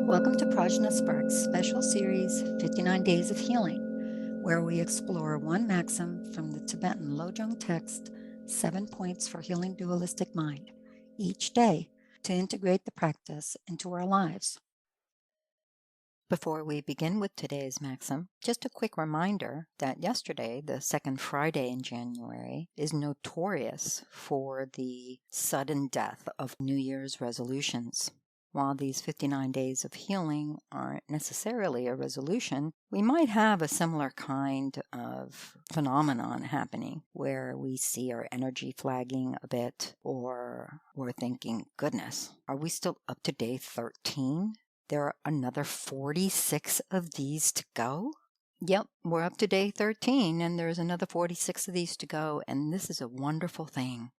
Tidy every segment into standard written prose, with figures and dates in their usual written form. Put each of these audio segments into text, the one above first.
Welcome to PRAJNA SPARKS special series 59 Days of Healing, where we explore one maxim from the Tibetan Lojong text, 7 Points for Healing Dualistic Mind, each day to integrate the practice into our lives. Before we begin with today's maxim, just a quick reminder that yesterday, the second Friday in January, is notorious for the sudden death of New Year's resolutions. While these 59 days of healing aren't necessarily a resolution, we might have a similar kind of phenomenon happening where we see our energy flagging a bit, or we're thinking, goodness, are we still up to day 13? There are another 46 of these to go? Yep, we're up to day 13 and there's another 46 of these to go, and this is a wonderful thing.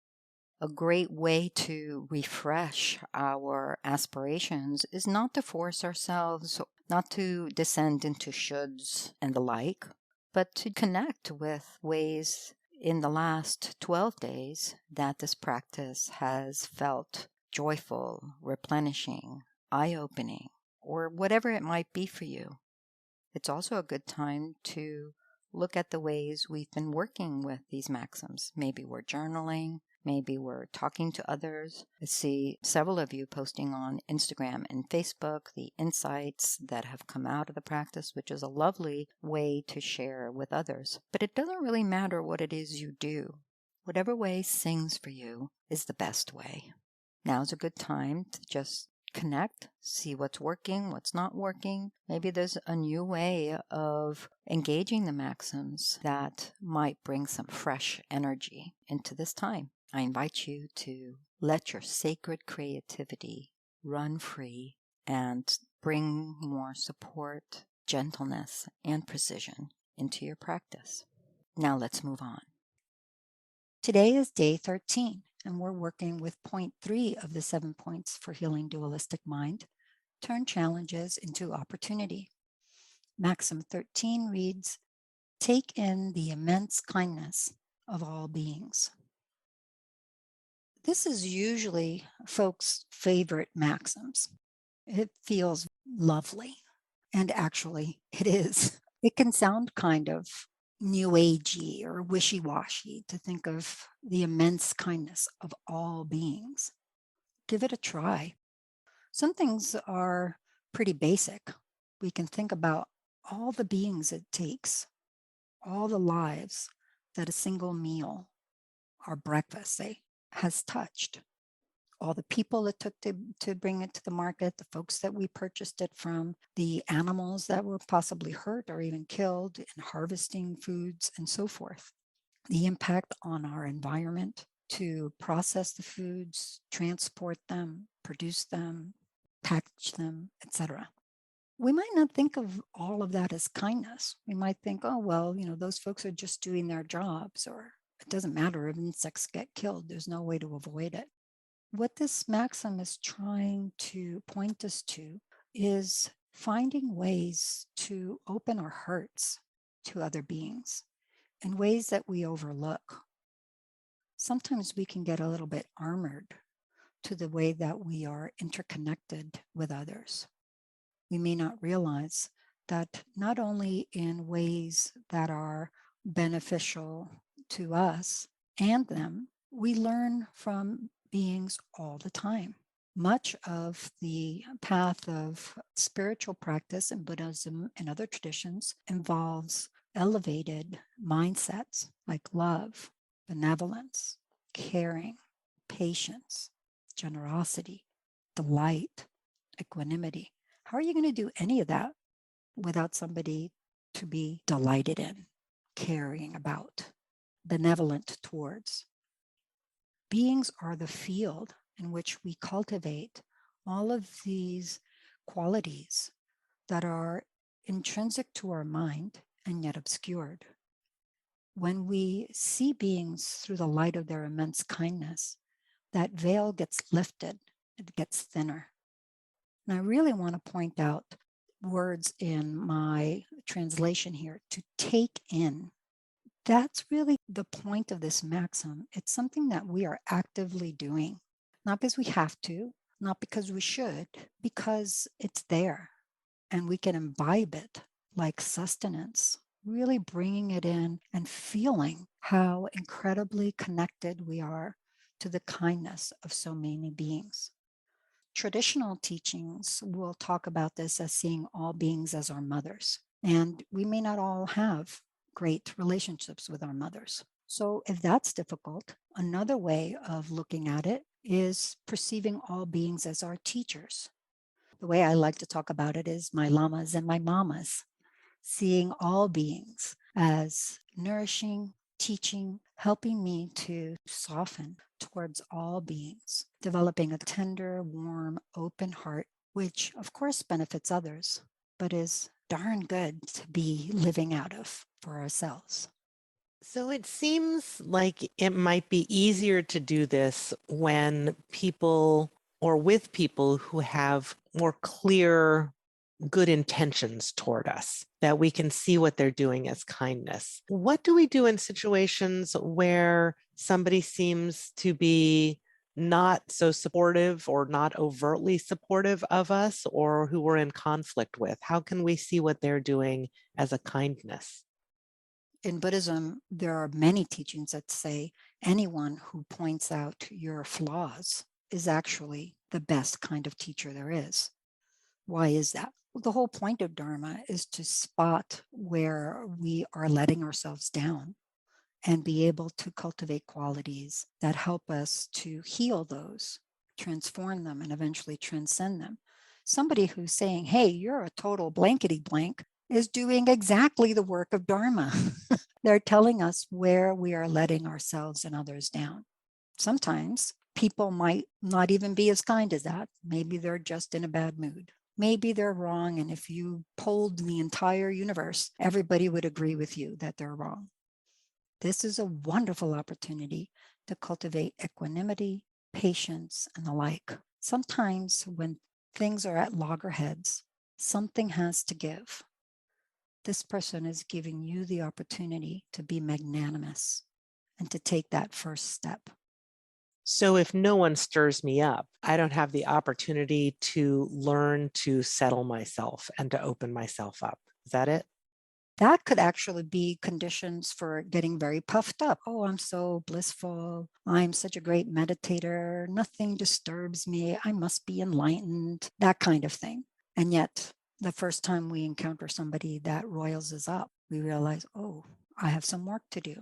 A great way to refresh our aspirations is not to force ourselves, not to descend into shoulds and the like, but to connect with ways in the last 12 days that this practice has felt joyful, replenishing, eye-opening, or whatever it might be for you. It's also a good time to look at the ways we've been working with these maxims. Maybe we're journaling, maybe we're talking to others. I see several of you posting on Instagram and Facebook the insights that have come out of the practice, which is a lovely way to share with others. But it doesn't really matter what it is you do. Whatever way sings for you is the best way. Now's a good time to just connect, see what's working, what's not working. Maybe there's a new way of engaging the maxims that might bring some fresh energy into this time. I invite you to let your sacred creativity run free and bring more support, gentleness, and precision into your practice. Now let's move on. Today is day 13. And we're working with point 3 of the 7 points for healing dualistic mind. Turn challenges into opportunity. Maxim 13 reads, take in the immense kindness of all beings. This is usually folks' favorite maxims. It feels lovely, and actually it is. It can sound kind of new agey or wishy-washy to think of the immense kindness of all beings. Give it a try. Some things are pretty basic. We can think about all the beings it takes, all the lives that a single meal, our breakfast, say, has touched. All the people it took to bring it to the market, the folks that we purchased it from, the animals that were possibly hurt or even killed in harvesting foods, and so forth. The impact on our environment to process the foods, transport them, produce them, package them, etc. We might not think of all of that as kindness. We might think, oh, well, those folks are just doing their jobs, or it doesn't matter if insects get killed. There's no way to avoid it. What this maxim is trying to point us to is finding ways to open our hearts to other beings in ways that we overlook. Sometimes we can get a little bit armored to the way that we are interconnected with others. We may not realize that not only in ways that are beneficial to us and them, we learn from beings all the time. Much of the path of spiritual practice in Buddhism and other traditions involves elevated mindsets like love, benevolence, caring, patience, generosity, delight, equanimity. How are you going to do any of that without somebody to be delighted in, caring about, benevolent towards? Beings are the field in which we cultivate all of these qualities that are intrinsic to our mind and yet obscured. When we see beings through the light of their immense kindness, that veil gets lifted, it gets thinner. And I really want to point out words in my translation here, to take in. That's really the point of this maxim. It's something that we are actively doing, not because we have to, not because we should, because it's there and we can imbibe it like sustenance, really bringing it in and feeling how incredibly connected we are to the kindness of so many beings. Traditional teachings will talk about this as seeing all beings as our mothers. And we may not all have great relationships with our mothers. So if that's difficult, another way of looking at it is perceiving all beings as our teachers. The way I like to talk about it is my lamas and my mamas, seeing all beings as nourishing, teaching, helping me to soften towards all beings, developing a tender, warm, open heart, which of course benefits others, but is darn good to be living out of for ourselves. So it seems like it might be easier to do this when people or with people who have more clear good intentions toward us, that we can see what they're doing as kindness. What do we do in situations where somebody seems to be not so supportive or not overtly supportive of us, or who we're in conflict with? How can we see what they're doing as a kindness? In Buddhism, there are many teachings that say anyone who points out your flaws is actually the best kind of teacher there is. Why is that? Well, the whole point of Dharma is to spot where we are letting ourselves down and be able to cultivate qualities that help us to heal those, transform them, and eventually transcend them. Somebody who's saying, hey, you're a total blankety blank, is doing exactly the work of Dharma. They're telling us where we are letting ourselves and others down. Sometimes people might not even be as kind as that. Maybe they're just in a bad mood. Maybe they're wrong. And if you polled the entire universe, everybody would agree with you that they're wrong. This is a wonderful opportunity to cultivate equanimity, patience, and the like. Sometimes when things are at loggerheads, something has to give. This person is giving you the opportunity to be magnanimous and to take that first step. So if no one stirs me up, I don't have the opportunity to learn to settle myself and to open myself up. Is that it? That could actually be conditions for getting very puffed up. Oh, I'm so blissful. I'm such a great meditator. Nothing disturbs me. I must be enlightened, that kind of thing. And yet, the first time we encounter somebody that roils us up, we realize, oh, I have some work to do.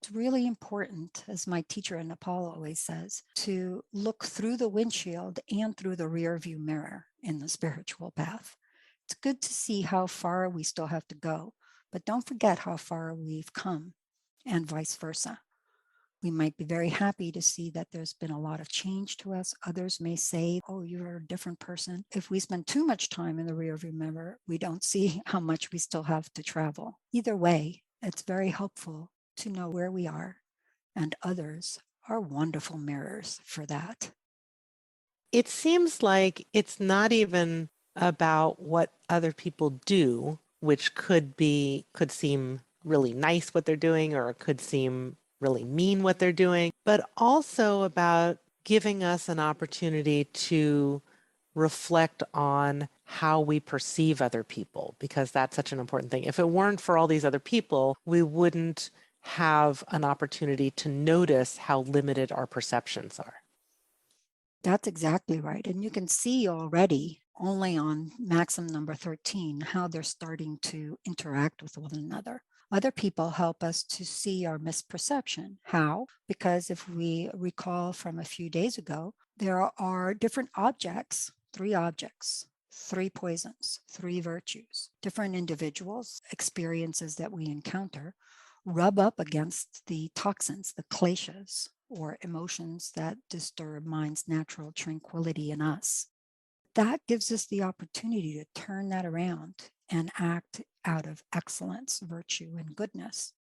It's really important, as my teacher in Nepal always says, to look through the windshield and through the rear view mirror in the spiritual path. It's good to see how far we still have to go, but don't forget how far we've come, and vice versa. We might be very happy to see that there's been a lot of change to us. Others may say, oh, you're a different person. If we spend too much time in the rearview mirror, we don't see how much we still have to travel. Either way, it's very helpful to know where we are, and others are wonderful mirrors for that. It seems like it's not even about what other people do, which could seem really nice what they're doing, or it could seem really mean what they're doing, but also about giving us an opportunity to reflect on how we perceive other people, because that's such an important thing. If it weren't for all these other people, we wouldn't have an opportunity to notice how limited our perceptions are. That's exactly right. And you can see already, only on maxim number 13, how they're starting to interact with one another. Other people help us to see our misperception. How? Because if we recall from a few days ago, there are different objects, 3 poisons, 3 virtues, different individuals, experiences that we encounter rub up against the toxins, the kleshas, or emotions that disturb mind's natural tranquility in us. That gives us the opportunity to turn that around and act out of excellence, virtue, and goodness.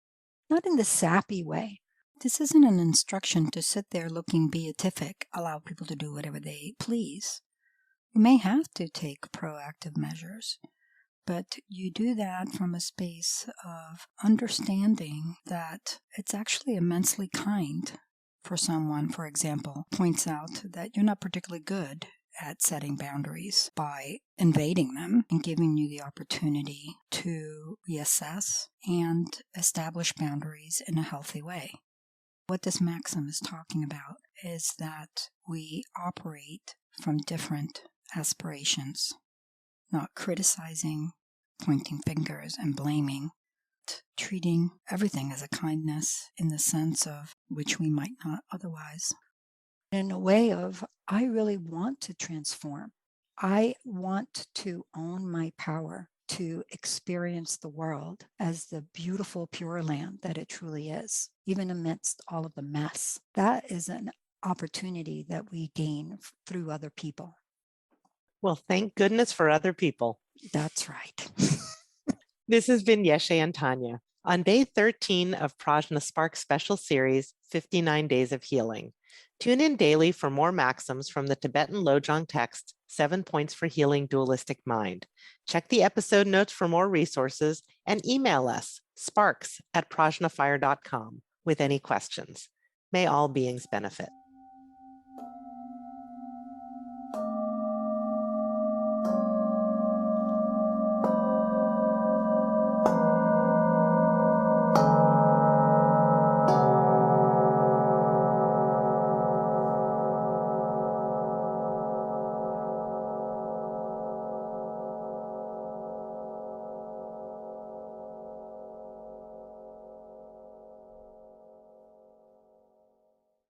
Not in the sappy way. This isn't an instruction to sit there looking beatific, allow people to do whatever they please. You may have to take proactive measures, but you do that from a space of understanding that it's actually immensely kind for someone, for example, points out that you're not particularly good at setting boundaries by invading them and giving you the opportunity to reassess and establish boundaries in a healthy way. What this maxim is talking about is that we operate from different aspirations, not criticizing, pointing fingers, and blaming, treating everything as a kindness in the sense of which we might not otherwise. In a way of, I really want to transform. I want to own my power to experience the world as the beautiful, pure land that it truly is, even amidst all of the mess. That is an opportunity that we gain through other people. Well, thank goodness for other people. That's right. This has been Yeshe and Tanya on day 13 of PRAJNA SPARKS special series, 59 Days of Healing. Tune in daily for more maxims from the Tibetan Lojong text, 7 Points for Healing Dualistic Mind. Check the episode notes for more resources and email us, sparks@prajnafire.com, with any questions. May all beings benefit.